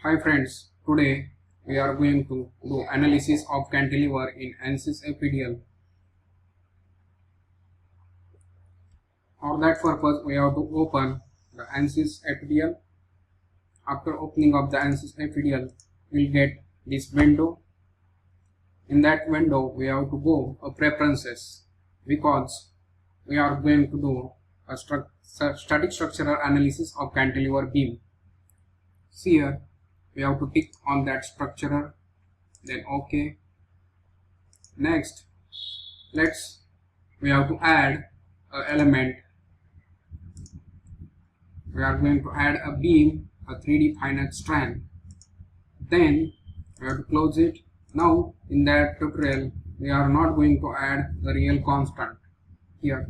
Hi friends, today we are going to do analysis of cantilever in Ansys APDL. For that purpose, we have to open the Ansys APDL. After opening of the Ansys APDL, we'll get this window. In that window, we have to go to preferences because we are going to do a static structural analysis of cantilever beam. See here, we have to tick on that structural, then OK. Next, we have to add an element. We are going to add a beam, a 3D finite strand. Then we have to close it. Now in that tutorial, we are not going to add the real constant here.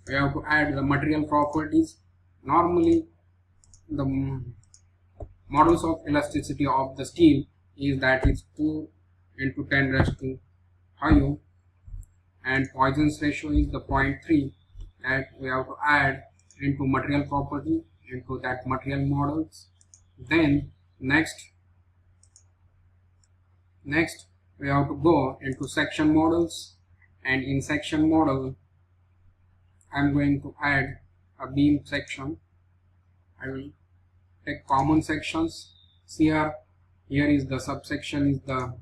We have to add the material properties. Normally, the models of elasticity of the steel is that it's 2 into 10 raised to 5, and Poisson's ratio is the 0.3 that we have to add into material property into that material models. Then next we have to go into section models, and in section model I am going to add a beam section. I will take common sections. See here is the subsection, is the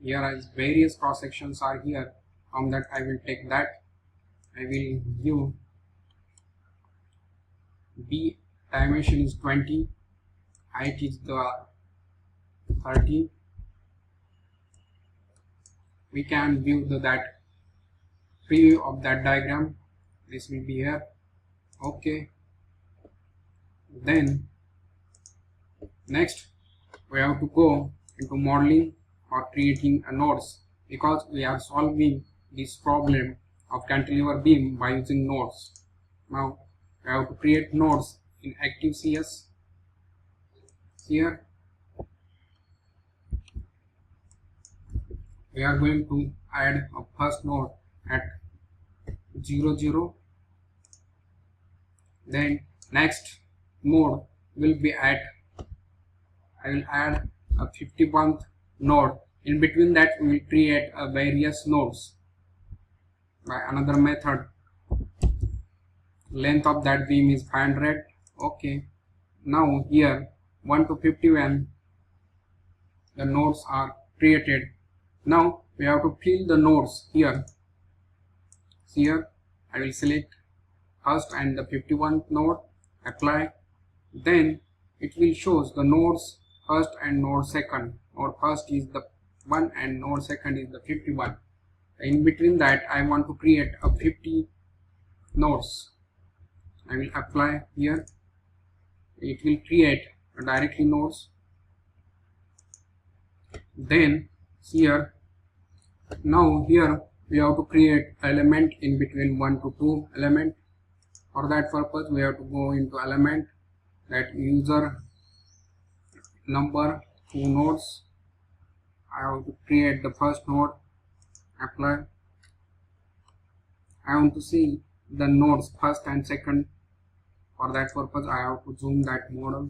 here is various cross sections are here. From that I will take that. I will give B dimension is 20, height is the 30. We can view that preview of that diagram. This will be here. Okay. Then next we have to go into modeling or creating a nodes, because we are solving this problem of cantilever beam by using nodes. Now we have to create nodes in ActiveCS. Here we are going to add a first node at 0, 0. Then next node will be at, I will add a 51st node. In between that we will create a various nodes by another method. Length of that beam is 500. Okay. Now here 1 to 51 the nodes are created. Now we have to fill the nodes here. Here I will select first and the 51st node, apply. Then it will shows the nodes first and node second. Node first is the 1 and node second is the 51. In between that I want to create a 50 nodes. I will apply here. It will create directly nodes. Then here, now here we have to create element in between 1 to 2 element. For that purpose we have to go into element, that user number 2 nodes. I have to create the first node, apply. I want to see the nodes first and second. For that purpose I have to zoom that model.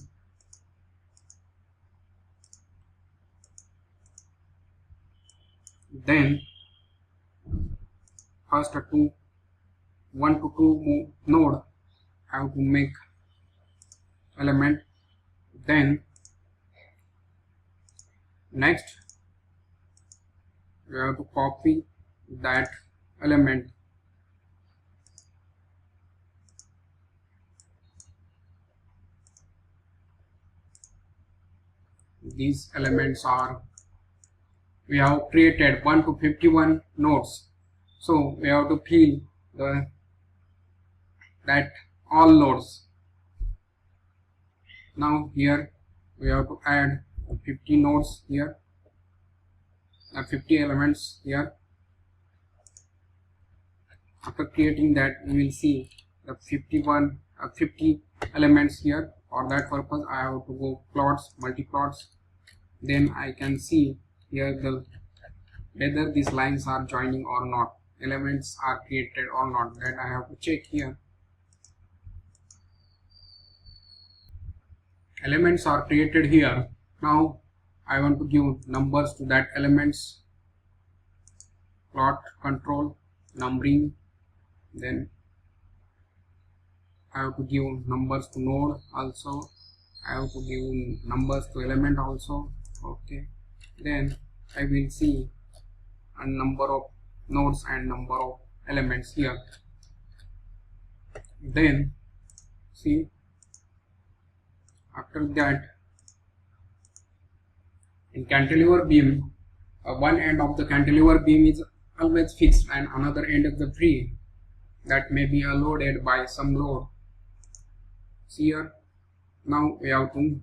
Then first 1 to 2 node I have to make element. Then next we have to copy that element. These elements are, we have created 1 to 51 nodes, so we have to fill that all nodes. Now here we have to add 50 nodes here, 50 elements here. After creating that we will see the 50 elements here. For that purpose I have to go plots, multi-plots. Then I can see here whether these lines are joining or not, elements are created or not, that I have to check here. elements are created here. Now I want to give numbers to that elements. Plot control numbering, then I have to give numbers to node also. I have to give numbers to element also. Okay, then I will see a number of nodes and number of elements here. Then see, after that, in cantilever beam, one end of the cantilever beam is always fixed and another end is the free, that may be loaded by some load. See here, now we have to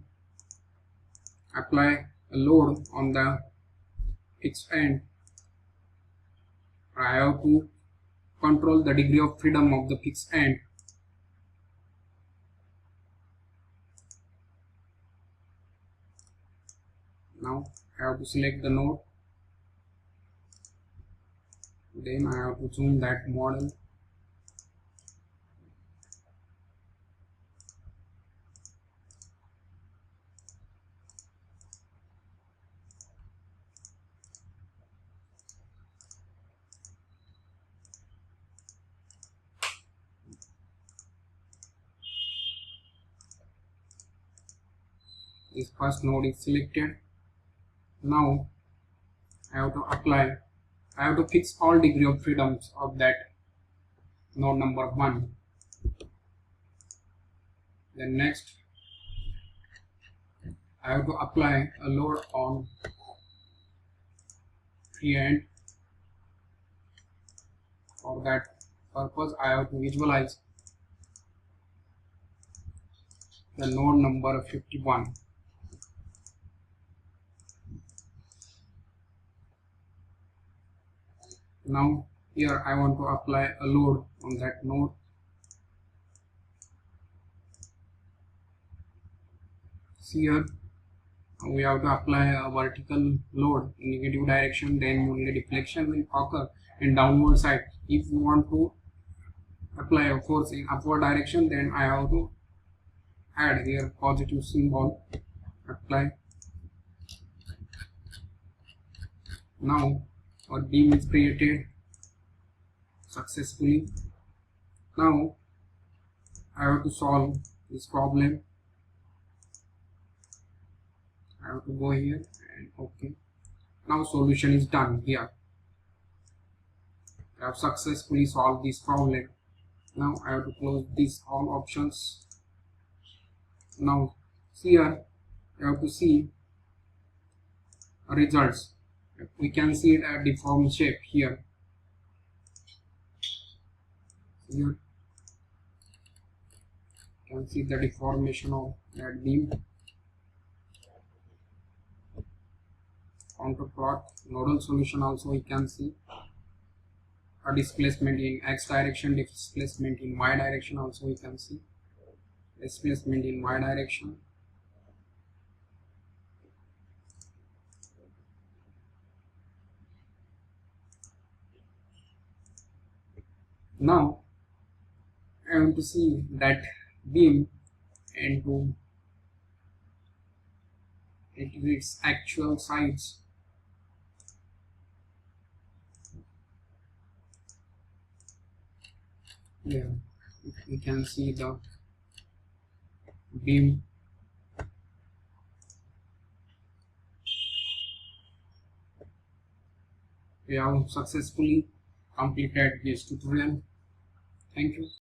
apply a load on the fixed end. I have to control the degree of freedom of the fixed end. Now I have to select the node, then I have to zoom that model. This first node is selected. Now I have to fix all degree of freedoms of that node number 1. Then next I have to apply a load on free end. For that purpose I have to visualize the node number 51. Now here I want to apply a load on that node. See here, we have to apply a vertical load in negative direction, then only deflection will occur in downward side. If you want to apply a force in upward direction, then I have to add here positive symbol, apply. Now our beam is created successfully. Now I have to solve this problem. I have to go here and okay. Now solution is done here. I have successfully solved this problem. Now I have to close these all options. Now see here, you have to see results. We can see it a deformed shape here. Here you can see the deformation of that beam. Counter plot nodal solution also we can see. A displacement in x direction, displacement in y direction also we can see. Displacement in y direction. Now I want to see that beam into its actual size. Yeah, we can see the beam. We have successfully completed this tutorial. Thank you.